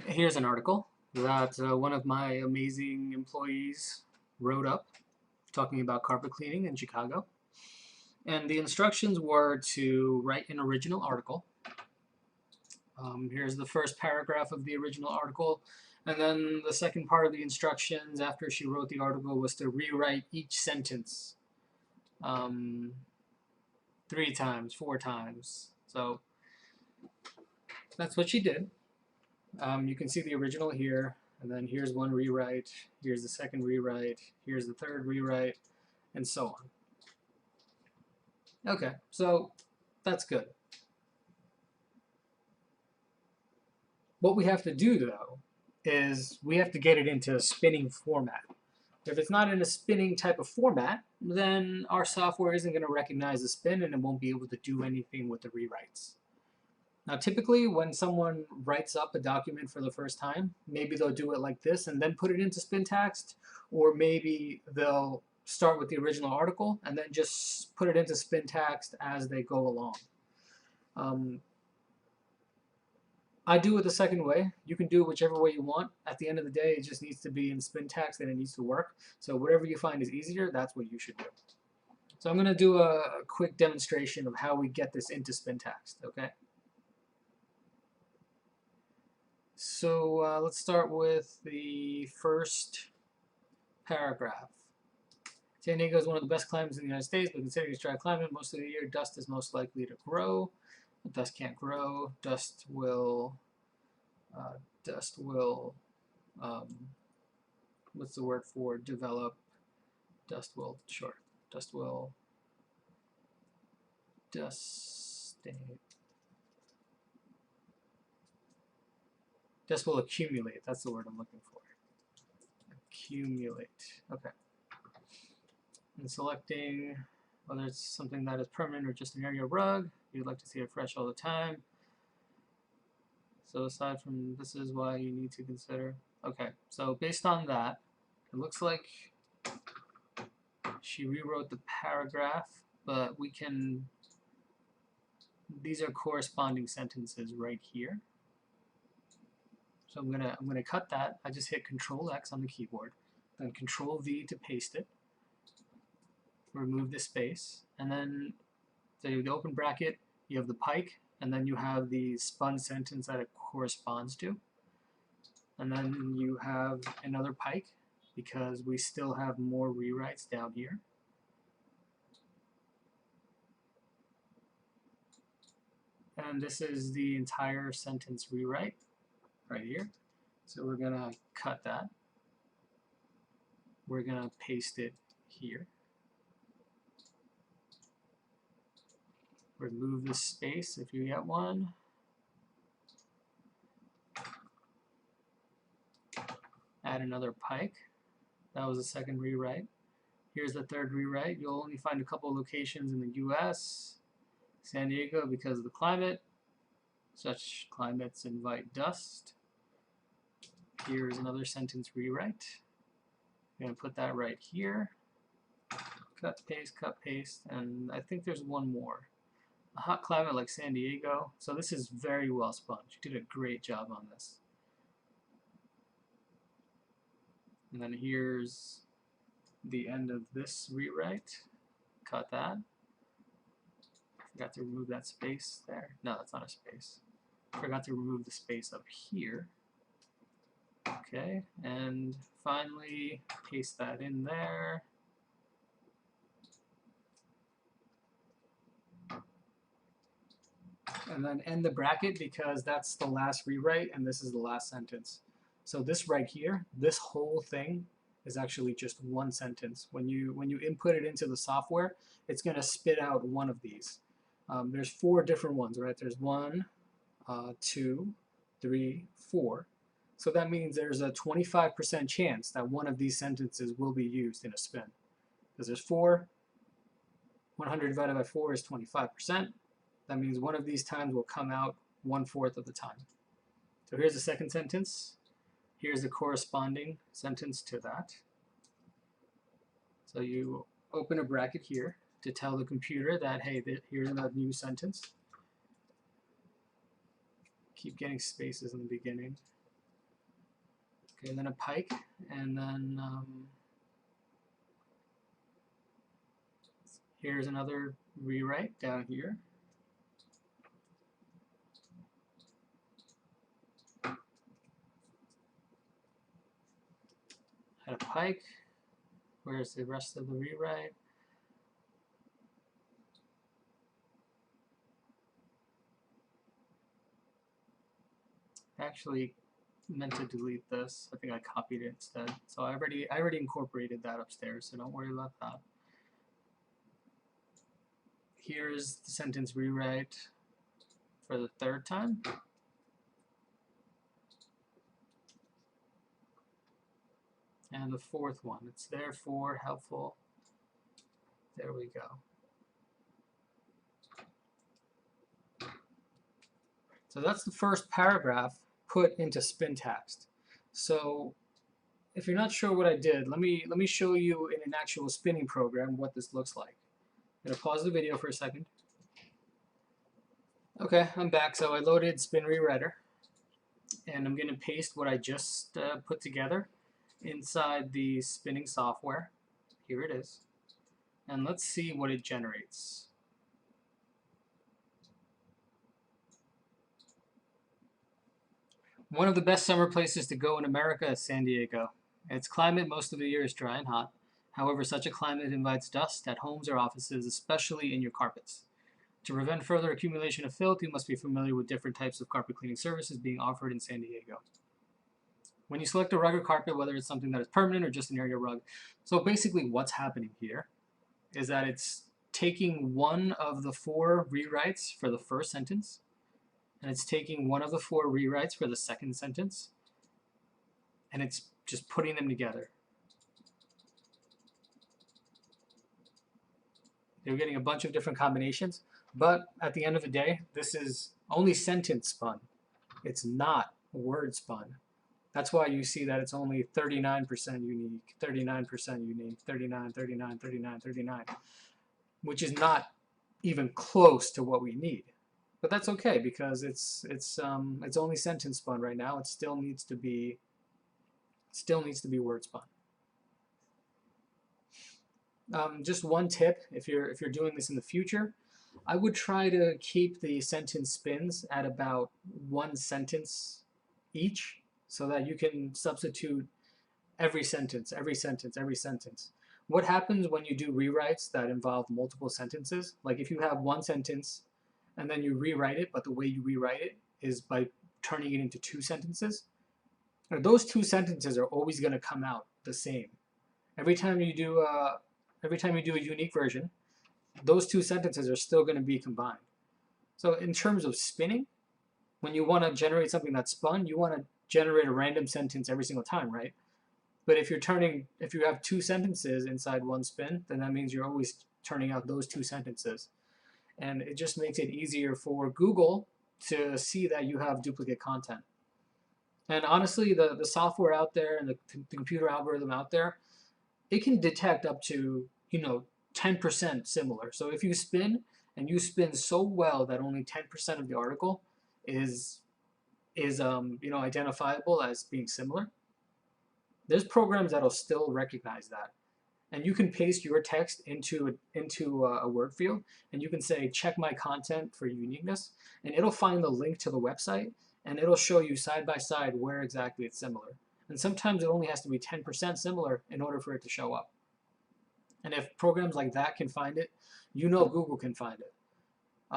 Here's an article that one of my amazing employees wrote up talking about carpet cleaning in Chicago. And the instructions were to write an original article. Here's the first paragraph of the original article. And then the second part of the instructions after she wrote the article was to rewrite each sentence um, 3 times, 4 times. So that's what she did. You can see the original here, and then here's one rewrite, here's the second rewrite, here's the third rewrite, and so on. Okay, so that's good. What we have to do, though, is we have to get it into a spinning format. If it's not in a spinning type of format, then our software isn't going to recognize the spin and it won't be able to do anything with the rewrites. Now, typically, when someone writes up a document for the first time, maybe they'll do it like this and then put it into spintax, or maybe they'll start with the original article and then just put it into spintax as they go along. I do it the second way. You can do it whichever way you want. At the end of the day, it just needs to be in spintax and it needs to work. So whatever you find is easier, that's what you should do. So I'm going to do a quick demonstration of how we get this into spintax, okay? So let's start with the first paragraph. San Diego is one of the best climates in the United States, but considering its dry climate, most of the year dust is most likely to grow. Dust can't grow. Dust will what's the word for develop? Dust will accumulate. That's the word I'm looking for. Accumulate. Okay. And selecting whether it's something that is permanent or just an area rug. You'd like to see it fresh all the time. So aside from this is why you need to consider. Okay, so based on that, it looks like she rewrote the paragraph, but we can, these are corresponding sentences right here. So I'm gonna cut that. I just hit Control X on the keyboard, then Control V to paste it. Remove the space, and then so you have the open bracket, you have the pike, and then you have the spun sentence that it corresponds to. And then you have another pike because we still have more rewrites down here. And this is the entire sentence rewrite right here. So we're going to cut that. We're going to paste it here. Remove the space if you get one. Add another pike. That was the second rewrite. Here's the third rewrite. You'll only find a couple locations in the US. San Diego because of the climate. Such climates invite dust. Here's another sentence rewrite. I'm going to put that right here. Cut, paste, and I think there's one more. A hot climate like San Diego. So this is very well spun. You did a great job on this. And then here's the end of this rewrite. Cut that. Forgot to remove that space there. No, that's not a space. Forgot to remove the space up here. Okay, and finally paste that in there. And then end the bracket because that's the last rewrite and this is the last sentence. So this right here, this whole thing is actually just one sentence. When you input it into the software, it's going to spit out one of these. There's 4 different ones, right? There's 1, 2, 3, 4. So that means there's a 25% chance that one of these sentences will be used in a spin. Because there's 4, 100 divided by 4 is 25%. That means one of these times will come out 1/4 of the time. So here's the second sentence. Here's the corresponding sentence to that. So you open a bracket here to tell the computer that, hey, here's another new sentence. Keep getting spaces in the beginning. Okay, then a pike, and then here's another rewrite down here. Had a pike. Where's the rest of the rewrite? Actually meant to delete this. I think I copied it instead. So I already incorporated that upstairs, so don't worry about that. Here's the sentence rewrite for the third time. And the fourth one, it's therefore helpful. There we go. So that's the first paragraph put into spintax. So if you're not sure what I did, let me show you in an actual spinning program what this looks like. I'm gonna pause the video for a second. Okay, I'm back. So I loaded Spin Rewriter, and I'm gonna paste what I just put together inside the spinning software. Here it is, and let's see what it generates. One of the best summer places to go in America is San Diego. Its climate most of the year is dry and hot. However, such a climate invites dust at homes or offices, especially in your carpets. To prevent further accumulation of filth, you must be familiar with different types of carpet cleaning services being offered in San Diego. When you select a rug or carpet, whether it's something that is permanent or just an area rug, so basically what's happening here is that it's taking one of the 4 rewrites for the first sentence, and it's taking one of the 4 rewrites for the second sentence, and it's just putting them together. You're getting a bunch of different combinations, but at the end of the day, this is only sentence spun. It's not word spun. That's why you see that it's only 39% unique, 39% unique, 39, 39, 39, 39, which is not even close to what we need. But that's okay because it's only sentence spun right now. It still needs to be word spun. Just one tip: if you're doing this in the future, I would try to keep the sentence spins at about 1 sentence each, so that you can substitute every sentence, every sentence, every sentence. What happens when you do rewrites that involve multiple sentences? Like if you have 1 sentence and then you rewrite it, but the way you rewrite it is by turning it into 2 sentences. Those 2 sentences are always going to come out the same. Every time you do a unique version, those 2 sentences are still going to be combined. So in terms of spinning, when you want to generate something that's spun, you want to generate a random sentence every single time, right? But if you have 2 sentences inside 1 spin, then that means you're always turning out those 2 sentences. And it just makes it easier for Google to see that you have duplicate content. And honestly, the software out there and the computer algorithm out there, it can detect up to 10% similar. So if you spin and you spin so well that only 10% of the article is identifiable as being similar, there's programs that'll still recognize that. And you can paste your text into a word field, and you can say check my content for uniqueness, and it'll find the link to the website, and it'll show you side by side where exactly it's similar. And sometimes it only has to be 10% similar in order for it to show up. And if programs like that can find it, Google can find it.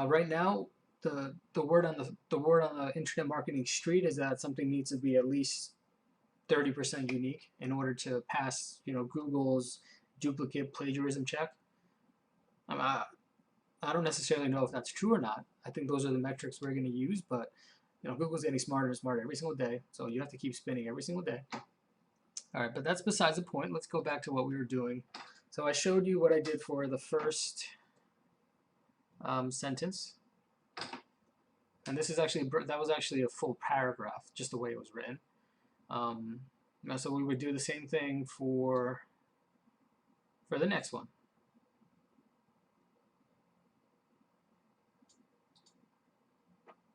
Right now, the word on the internet marketing street is that something needs to be at least 30% unique in order to pass Google's duplicate plagiarism check. I don't necessarily know if that's true or not. I think those are the metrics we're going to use, but Google's getting smarter and smarter every single day, so you have to keep spinning every single day. All right, but that's besides the point. Let's go back to what we were doing. So I showed you what I did for the first sentence, and that was actually a full paragraph, just the way it was written. So we would do the same thing for the next one.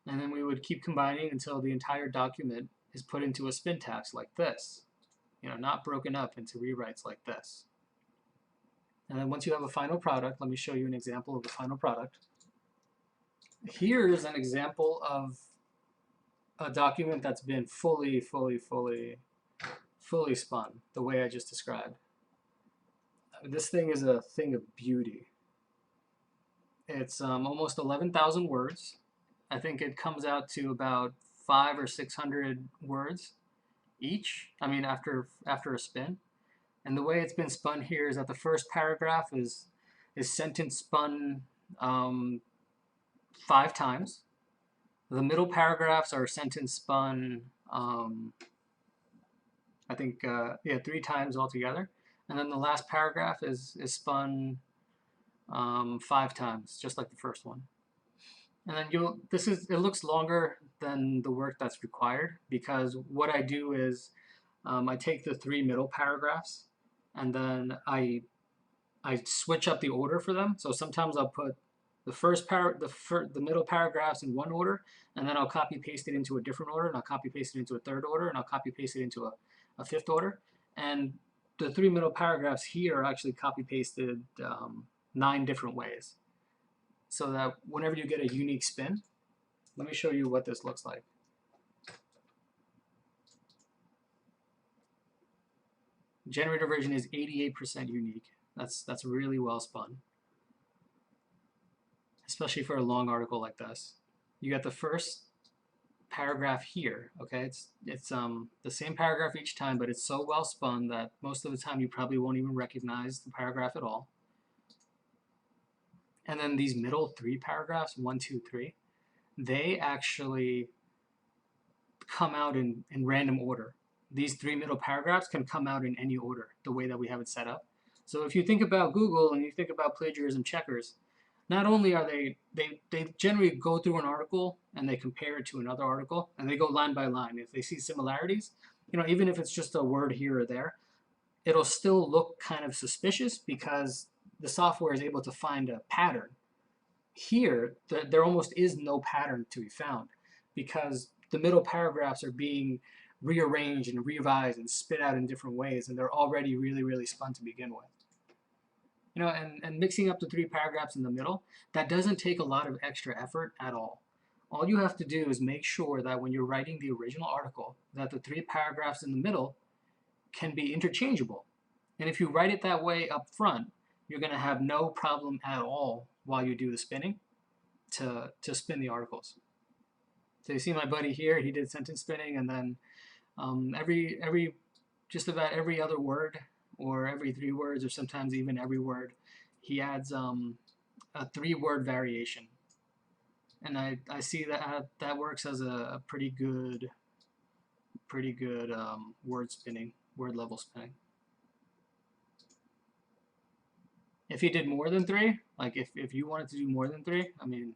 And then we would keep combining until the entire document is put into a spintax like this, not broken up into rewrites like this. And then once you have a final product, let me show you an example of the final product. Here's an example of a document that's been fully spun the way I just described. This thing is a thing of beauty. It's almost 11,000 words. I think it comes out to about 500 or 600 words each. I mean, after a spin. And the way it's been spun here is that the first paragraph is sentence spun 5 times. The middle paragraphs are sentence spun, I think, 3 times altogether. And then the last paragraph is spun 5 times, just like the first one. And then it looks longer than the work that's required, because what I do is I take the 3 middle paragraphs and then I switch up the order for them. So sometimes I'll put the middle paragraphs in one order, and then I'll copy paste it into a different order, and I'll copy paste it into a third order, and I'll copy paste it into a fifth order. And the 3 middle paragraphs here are actually copy pasted 9 different ways, so that whenever you get a unique spin, let me show you what this looks like. Generator version is 88% unique. That's really well spun, especially for a long article like this. You got the first paragraph here, okay? It's the same paragraph each time, but it's so well spun that most of the time you probably won't even recognize the paragraph at all. And then these middle 3 paragraphs, 1, 2, 3, they actually come out in random order. These 3 middle paragraphs can come out in any order, the way that we have it set up. So if you think about Google and you think about plagiarism checkers, not only are they generally go through an article and they compare it to another article, and they go line by line. If they see similarities, even if it's just a word here or there, it'll still look kind of suspicious because the software is able to find a pattern. Here, there almost is no pattern to be found, because the middle paragraphs are being rearranged and revised and spit out in different ways, and they're already really spun to begin with. And mixing up the 3 paragraphs in the middle, that doesn't take a lot of extra effort at all. All you have to do is make sure that when you're writing the original article, that the 3 paragraphs in the middle can be interchangeable. And if you write it that way up front, you're going to have no problem at all while you do the spinning to spin the articles. So you see my buddy here, he did sentence spinning, and then just about every other word, or every 3 words, or sometimes even every word, he adds a 3-word variation. And I see that works as a pretty good word level spinning. If he did more than 3, like if you wanted to do more than 3, I mean,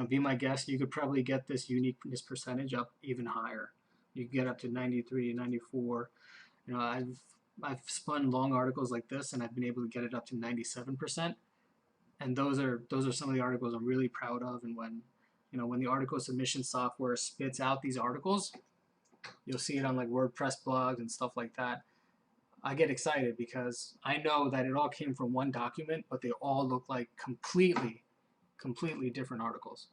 be my guest, you could probably get this uniqueness percentage up even higher. You could get up to 93, 94. I've spun long articles like this, and I've been able to get it up to 97%. And those are some of the articles I'm really proud of. And when the article submission software spits out these articles, you'll see it on like WordPress blogs and stuff like that. I get excited because I know that it all came from one document, but they all look like completely different articles.